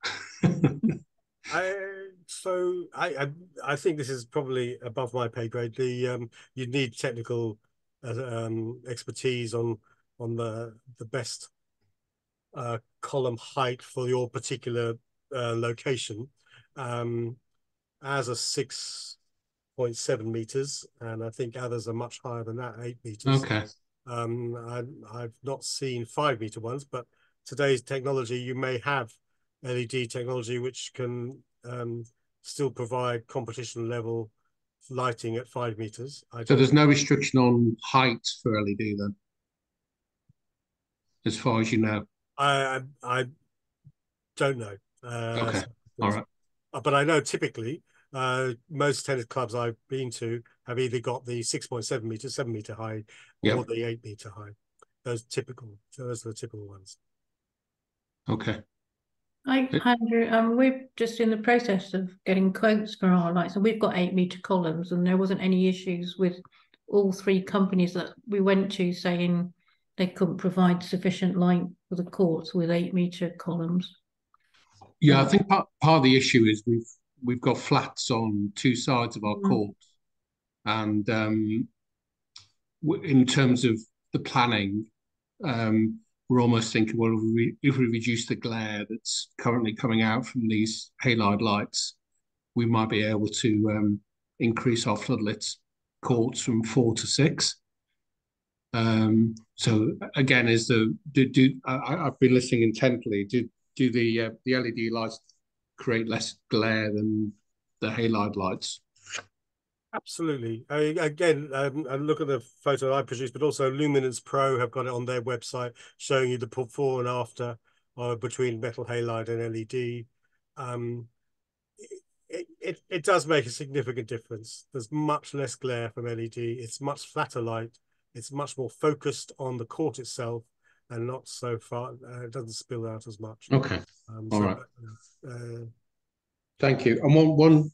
I think this is probably above my pay grade. You need technical expertise on the best column height for your particular location. As a 6.7 meters, and I think others are much higher than that, 8 meters. Okay. I've not seen 5-meter ones, but today's technology, you may have LED technology which can still provide competition level lighting at 5 meters. So there's no restriction on height for LED then, as far as you know? I don't know. Okay. All right. But I know typically most tennis clubs I've been to have either got the 6.7 meter, 7-meter high, or the 8-meter high. Those are the typical ones. Okay. Hi, Andrew. We're just in the process of getting quotes for our lights, and we've got 8-meter columns, and there wasn't any issues with all 3 companies that we went to saying they couldn't provide sufficient light for the courts with 8-meter columns. Yeah, I think part of the issue is we've got flats on two sides of our courts, and in terms of the planning, we're almost thinking, well, if we reduce the glare that's currently coming out from these halide lights, we might be able to increase our floodlit courts from 4 to 6. So again, I've been listening intently. Do the LED lights create less glare than the halide lights? Absolutely. Again, and look at the photo I produced, but also Luminance Pro have got it on their website showing you the before and after between metal halide and LED. It does make a significant difference. There's much less glare from LED. It's much flatter light. It's much more focused on the court itself and not so far. It doesn't spill out as much. Okay. All right. Thank you. And one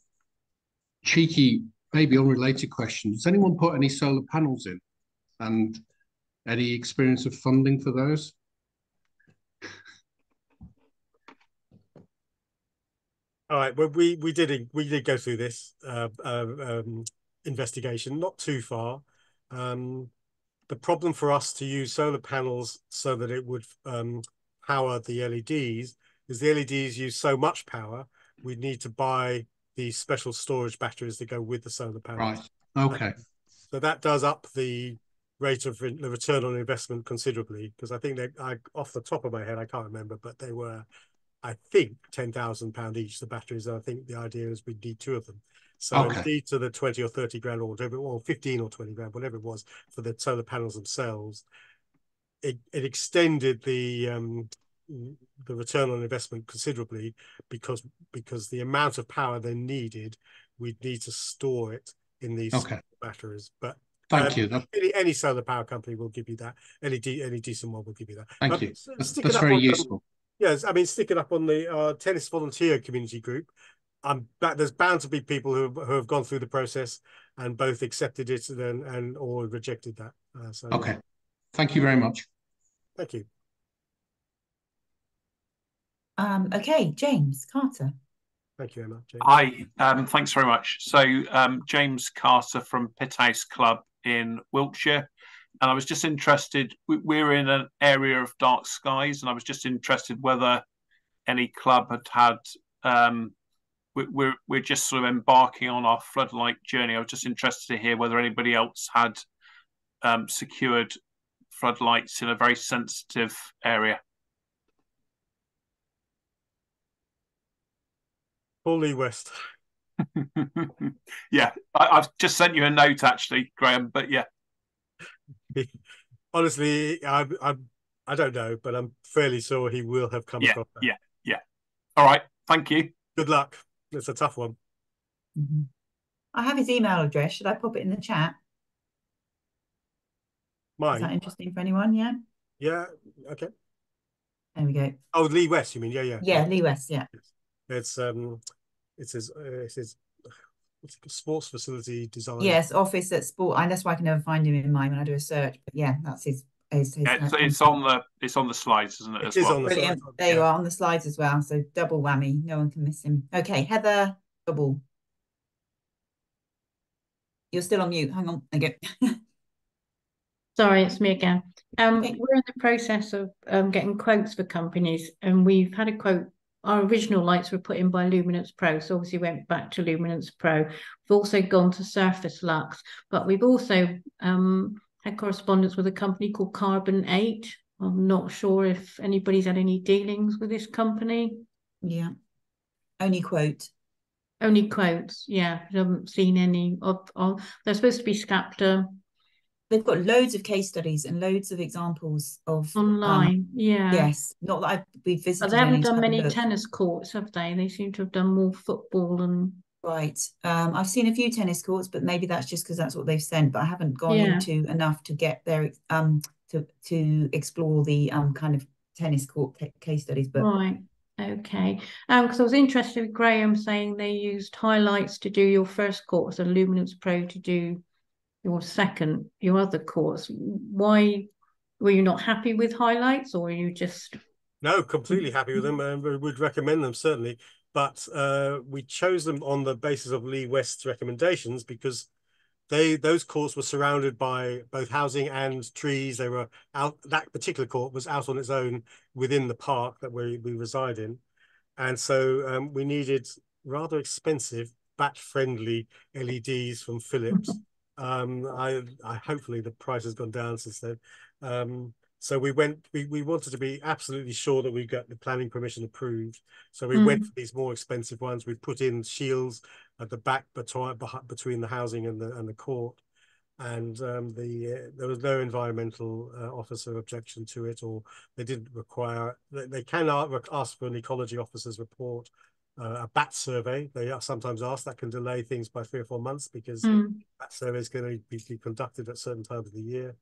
cheeky, maybe unrelated question. Does anyone put any solar panels in? And any experience of funding for those? All right. Well, we did go through this investigation, not too far. The problem for us to use solar panels so that it would power the LEDs is the LEDs use so much power, we need to buy these special storage batteries that go with the solar panels. Right. Okay. So that does up the rate of the return on investment considerably, because I think off the top of my head, I can't remember, but they were, I think, £10,000 each, the batteries. And I think the idea is we'd need 2 of them. So indeed, to the 20 or 30 grand or whatever, or 15 or 20 grand, whatever it was, for the solar panels themselves, it extended the return on investment considerably, because the amount of power they needed, we'd need to store it in these batteries. But thank you. Any solar power company will give you that. Any decent one will give you that. Thank you. That's very useful. Yes, I mean, stick it up on the tennis volunteer community group. There's bound to be people who have gone through the process and both accepted it and or rejected that. Okay, thank you very much. Thank you. Okay, James Carter. Thank you, Emma. James. Hi, thanks very much. So James Carter from Pithouse Club in Wiltshire. And I was just interested, we're in an area of dark skies, and I was just interested whether any club had we're just sort of embarking on our floodlight journey. I was just interested to hear whether anybody else had secured floodlights in a very sensitive area. Fully West. Yeah, I've just sent you a note actually, Graham, but yeah. Honestly, I don't know, but I'm fairly sure he will have come across that. Yeah. All right, thank you. Good luck. It's a tough one. I have his email address. Should I pop it in the chat? Is that Mine. interesting for anyone? Yeah. Yeah. Okay. There we go. Oh, Lee West, you mean? Yeah. Yeah, Lee West. Yeah. It's it says it's a sports facility design. Yes, office at sport. And that's why I can never find him in mine when I do a search. But yeah, that's his. Yeah, it's on the slides, isn't it? It is on the Brilliant. slides. There you are on the slides as well. So double whammy. No one can miss him. Okay, Heather Double. You're still on mute. Hang on. Okay. Sorry, it's me again. Okay. We're in the process of getting quotes for companies, and we've had a quote. Our original lights were put in by Luminance Pro, so obviously went back to Luminance Pro. We've also gone to Surface Lux, but we've also had correspondence with a company called Carbon 8. I'm not sure if anybody's had any dealings with this company. Yeah. Only quote. Only quotes, yeah. I haven't seen any of they're supposed to be Scapta. They've got loads of case studies and loads of examples of online. Yeah. Yes. Not that we've visited. But they haven't done many tennis courts, have they? They seem to have done more football and right. I've seen a few tennis courts, but maybe that's just because that's what they've sent. But I haven't gone into enough to get their to explore the kind of tennis court case studies. But right. Okay. Because I was interested with Graham saying they used highlights to do your first course and Luminance Pro to do your other course. Why were you not happy with highlights, or are you just... No, completely happy with them, and would recommend them certainly. But we chose them on the basis of Lee West's recommendations because those courts were surrounded by both housing and trees. They were out. That particular court was out on its own within the park that we reside in, and so we needed rather expensive bat-friendly LEDs from Philips. I hopefully the price has gone down since then. So we wanted to be absolutely sure that we got the planning permission approved. So we went for these more expensive ones. We put in shields at the back between the housing and the court, and there was no environmental officer objection to it, or they didn't require. They can ask for an ecology officer's report. A bat survey, they are sometimes asked, that can delay things by 3 or 4 months because bat survey is going to be conducted at certain times of the year.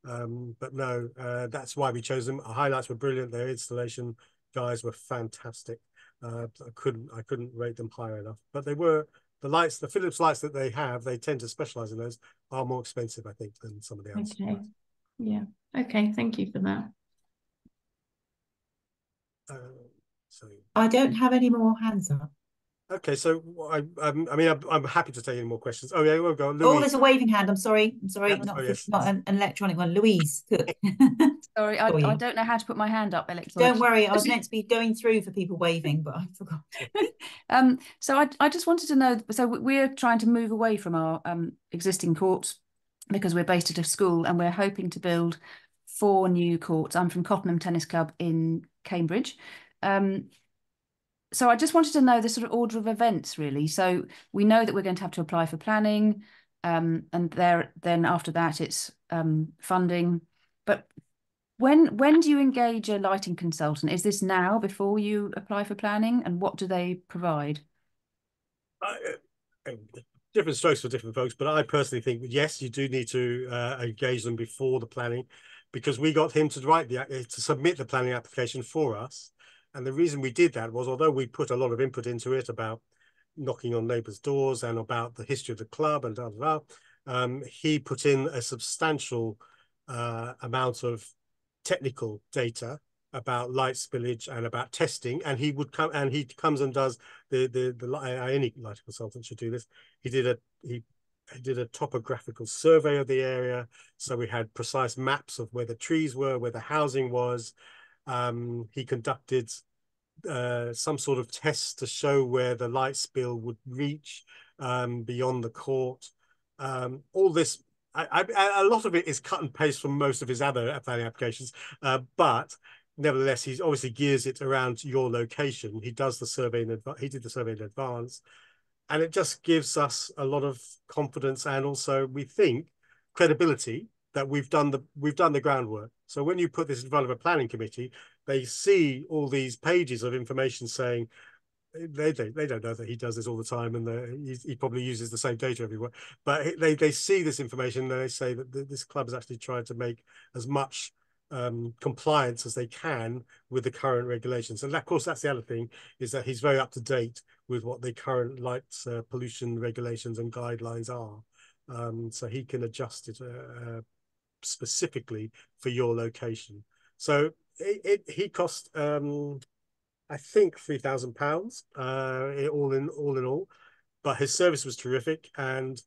But no, that's why we chose them. Our highlights were brilliant. Their installation guys were fantastic. I couldn't rate them higher enough. But they were the Philips lights that they have. They tend to specialize in those. Are more expensive, I think, than some of the others. Okay. Yeah. Okay. Thank you for that. So I don't have any more hands up. Okay, so I'm happy to take any more questions. Oh yeah, we'll go. Louise. Oh, there's a waving hand. I'm sorry. Yeah, not an electronic one. Louise Cook. Sorry, I don't know how to put my hand up electronically. Don't worry, I was meant to be going through for people waving, but I forgot. So I just wanted to know. So we're trying to move away from our existing courts because we're based at a school, and we're hoping to build 4 new courts. I'm from Cottenham Tennis Club in Cambridge. So I just wanted to know the sort of order of events, really. So we know that we're going to have to apply for planning, and then after that it's funding. But when do you engage a lighting consultant? Is this now before you apply for planning, and what do they provide? Different strokes for different folks, but I personally think yes, you do need to engage them before the planning, because we got him to submit the planning application for us. And the reason we did that was, although we put a lot of input into it about knocking on neighbours' doors and about the history of the club and he put in a substantial amount of technical data about light spillage and about testing. And he comes and does any lighting consultant should do this. He did a topographical survey of the area, so we had precise maps of where the trees were, where the housing was. He conducted some sort of tests to show where the light spill would reach beyond the court. All this, a lot of it is cut and paste from most of his other planning applications, but nevertheless, he obviously gears it around your location. He does the survey he did the survey in advance, and it just gives us a lot of confidence and also, we think, credibility that we've done the groundwork. So when you put this in front of a planning committee, they see all these pages of information saying they don't know that he does this all the time, and he probably uses the same data everywhere. But they see this information, and they say that this club has actually tried to make as much compliance as they can with the current regulations. And of course, that's the other thing, is that he's very up to date with what the current lights pollution regulations and guidelines are. So he can adjust it specifically for your location. So he cost I think £3,000 all in all, but his service was terrific, and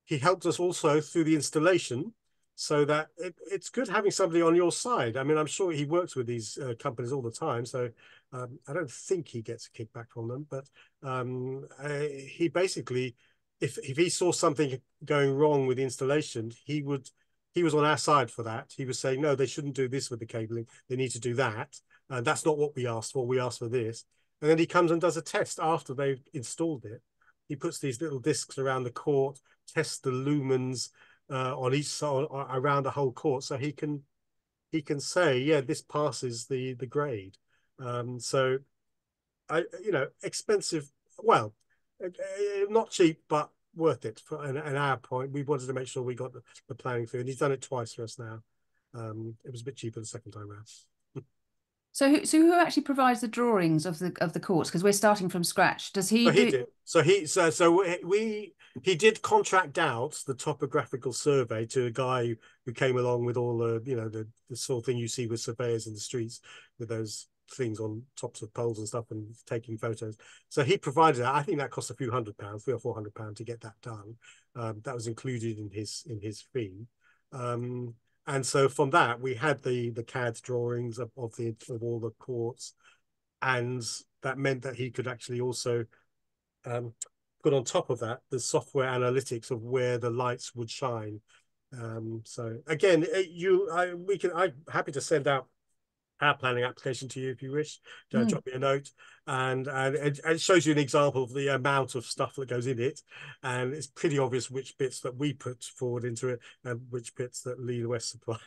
he helped us also through the installation, so that it's good having somebody on your side. I mean, I'm sure he works with these companies all the time, so I don't think he gets a kickback from them, but he basically, if he saw something going wrong with the installation, he was on our side for that. He was saying, no, they shouldn't do this with the cabling, they need to do that. And that's not what we asked for. We asked for this. And then he comes and does a test after they've installed it. He puts these little discs around the court, tests the lumens on each side, around the whole court, so he can say, yeah, this passes the grade. So expensive. Well, not cheap, but worth it. For an our point, we wanted to make sure we got the planning through, and he's done it twice for us now. It was a bit cheaper the second time around. So who actually provides the drawings of the courts? Because we're starting from scratch. Does he do? He did contract out the topographical survey to a guy who came along with all the sort of thing you see with surveyors in the streets, with those things on tops of poles and stuff and taking photos. So he provided that. I think that cost a few £100, £300 or £400 to get that done. That was included in his fee. And so from that, we had the CAD drawings of all the courts, and that meant that he could actually also put on top of that the software analytics of where the lights would shine. So again, I'm happy to send out our planning application to you if you wish. Drop me a note, and it shows you an example of the amount of stuff that goes in it, and it's pretty obvious which bits that we put forward into it and which bits that Lee West supplied.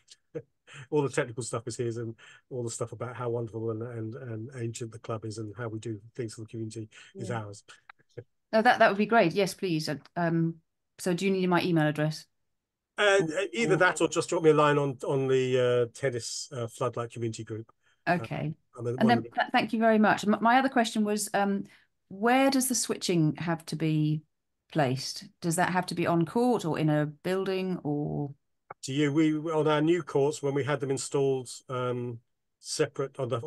All the technical stuff is his, and all the stuff about how wonderful and ancient the club is and how we do things for the community is ours. Oh, that would be great. Yes, please. So do you need my email address? Either that, or just drop me a line on the tennis Floodlight community group. Okay. And then thank you very much. My other question was, where does the switching have to be placed? Does that have to be on court or in a building, or? To you, we on our new courts, when we had them installed separate on the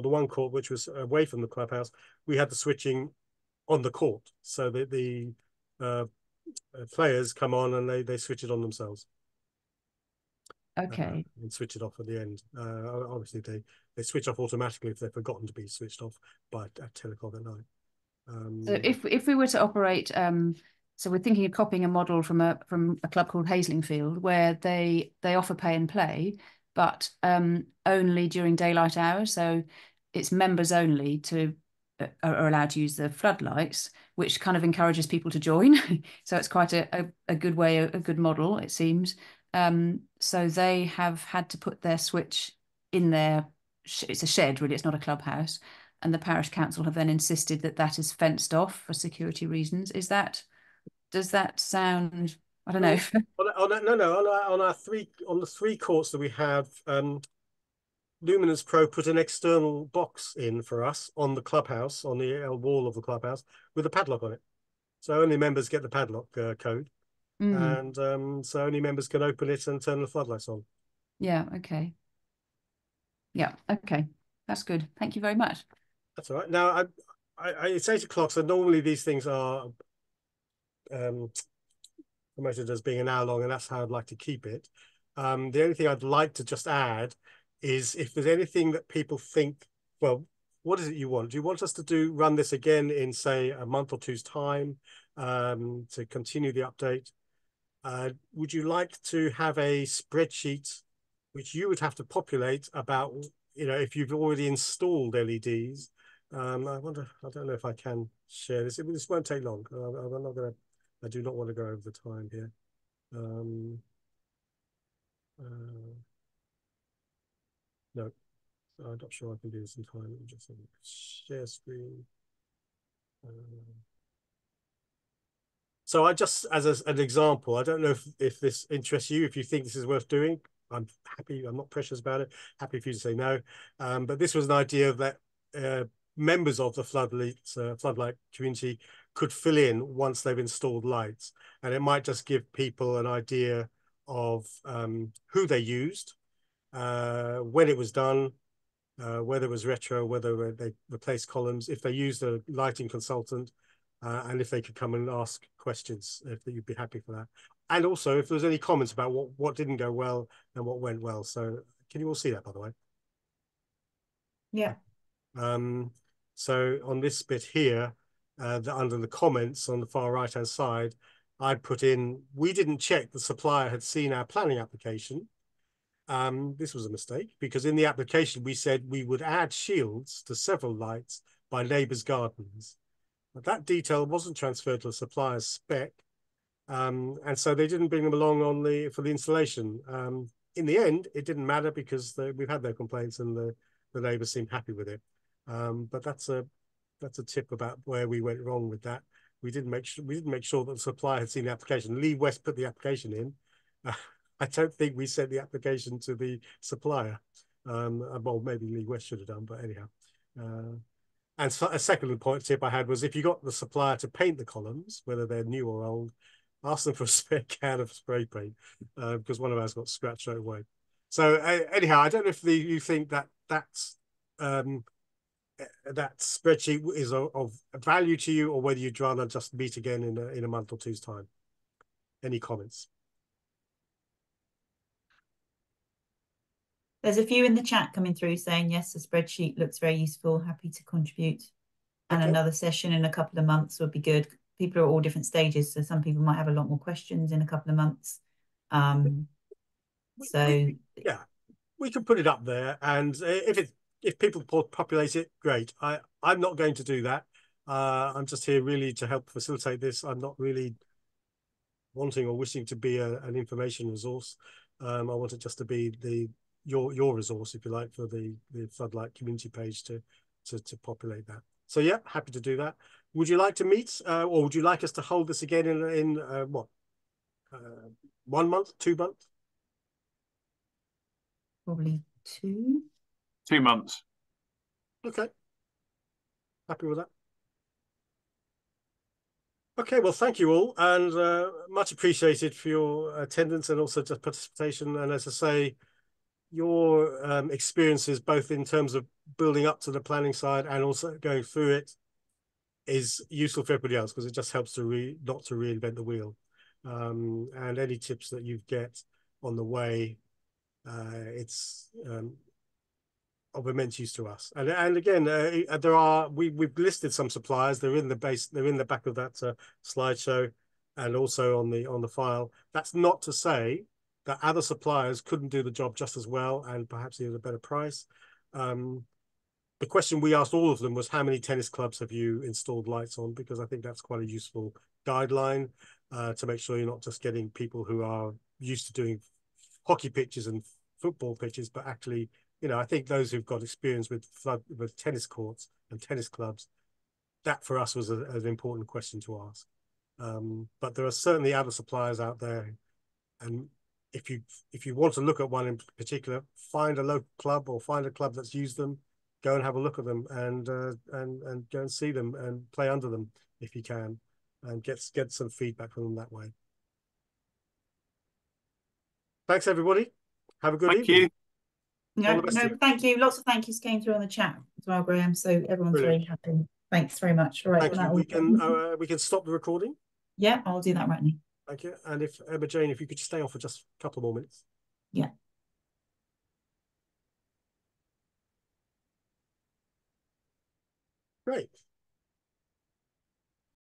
one court which was away from the clubhouse, we had the switching on the court, so that the players come on and they switch it on themselves. Okay. And switch it off at the end. Obviously, they switch off automatically if they've forgotten to be switched off at 10 o'clock at night. So if we were to operate, so we're thinking of copying a model from a club called Haslingfield, where they offer pay and play, but only during daylight hours. So it's members only are allowed to use the floodlights, which kind of encourages people to join. So it's quite a good way, a good model, it seems. So they have had to put their switch in their, it's a shed really, it's not a clubhouse. And the parish council have then insisted that that is fenced off for security reasons. Does that sound, I don't know. On the three courts that we have, Luminance Pro put an external box in for us on the clubhouse, on the wall of the clubhouse, with a padlock on it. So only members get the padlock code. And so only members can open it and turn the floodlights on. Yeah, okay. Yeah, okay. That's good. Thank you very much. That's all right. Now, it's 8 o'clock, so normally these things are promoted as being an hour long, and that's how I'd like to keep it. The only thing I'd like to just add is, if there's anything that people think, well, what is it you want? Do you want us to run this again in, say, a month or two's time, to continue the update? Would you like to have a spreadsheet which you would have to populate about, if you've already installed LEDs? I don't know if I can share this. This won't take long. I do not want to go over the time here. No, I'm not sure I can do this in time. Let me just share screen. So I just, as an example, I don't know if this interests you, if you think this is worth doing. I'm happy. I'm not precious about it. Happy for you to say no. But this was an idea that members of the Floodlight community could fill in once they've installed lights, and it might just give people an idea of who they used, when it was done, whether it was retro, whether they replaced columns, if they used a lighting consultant, and if they could come and ask questions, if you'd be happy for that. And also if there's any comments about what didn't go well and what went well. So can you all see that, by the way? Yeah. So on this bit here, under the comments on the far right hand side, I put in, we didn't check the supplier had seen our planning application. This was a mistake, because in the application we said we would add shields to several lights by neighbours' gardens. But that detail wasn't transferred to the supplier's spec, and so they didn't bring them along for the installation. In the end, it didn't matter because we've had their complaints and the neighbours seemed happy with it. But that's a tip about where we went wrong with that. We didn't make sure that the supplier had seen the application. Lee West put the application in. I don't think we sent the application to the supplier. Well, maybe Lee West should have done, but anyhow. And so a second tip I had was, if you got the supplier to paint the columns, whether they're new or old, ask them for a spare can of spray paint, because one of ours got scratched straight away. So anyhow, I don't know if you think that that spreadsheet is of value to you, or whether you'd rather just meet again in a month or two's time. Any comments? There's a few in the chat coming through saying, yes, the spreadsheet looks very useful, happy to contribute. And Okay. another session in a couple of months would be good. People are at all different stages, so some people might have a lot more questions in a couple of months. Yeah, we can put it up there, and if people populate it, great. I'm not going to do that. I'm just here really to help facilitate this. I'm not really wanting or wishing to be an information resource. I want it just to be your resource, if you like, for the Floodlight community page to populate that. So yeah, happy to do that. Would you like to meet, or would you like us to hold this again in what, 1 month, 2 months? Probably 2. 2 months. Okay. Happy with that. Okay, well, thank you all, and much appreciated for your attendance and also just participation. And as I say, your experiences, both in terms of building up to the planning side and also going through it, is useful for everybody else, because it just helps to not to reinvent the wheel. And any tips that you get on the way, it's of immense use to us. And again, we've listed some suppliers. They're in the base. They're in the back of that slideshow, and also on the file. That's not to say that other suppliers couldn't do the job just as well, and perhaps at a better price. The question we asked all of them was, how many tennis clubs have you installed lights on? Because I think that's quite a useful guideline to make sure you're not just getting people who are used to doing hockey pitches and football pitches, but actually, you know, I think those who've got experience with tennis courts and tennis clubs, that for us was an important question to ask. But there are certainly other suppliers out there, and if you want to look at one in particular, find a local club or find a club that's used them, go and have a look at them, and go and see them and play under them if you can, and get some feedback from them that way. Thanks, everybody. Have a good evening. Thank you. No, thank you. Lots of thank yous came through on the chat as well, Graham. So everyone's very happy. Thanks very much. All right. Thank you. We can stop the recording. Yeah, I'll do that right now. Thank you. And if Emma Jane, if you could stay on for just a couple more minutes. Yeah. Great.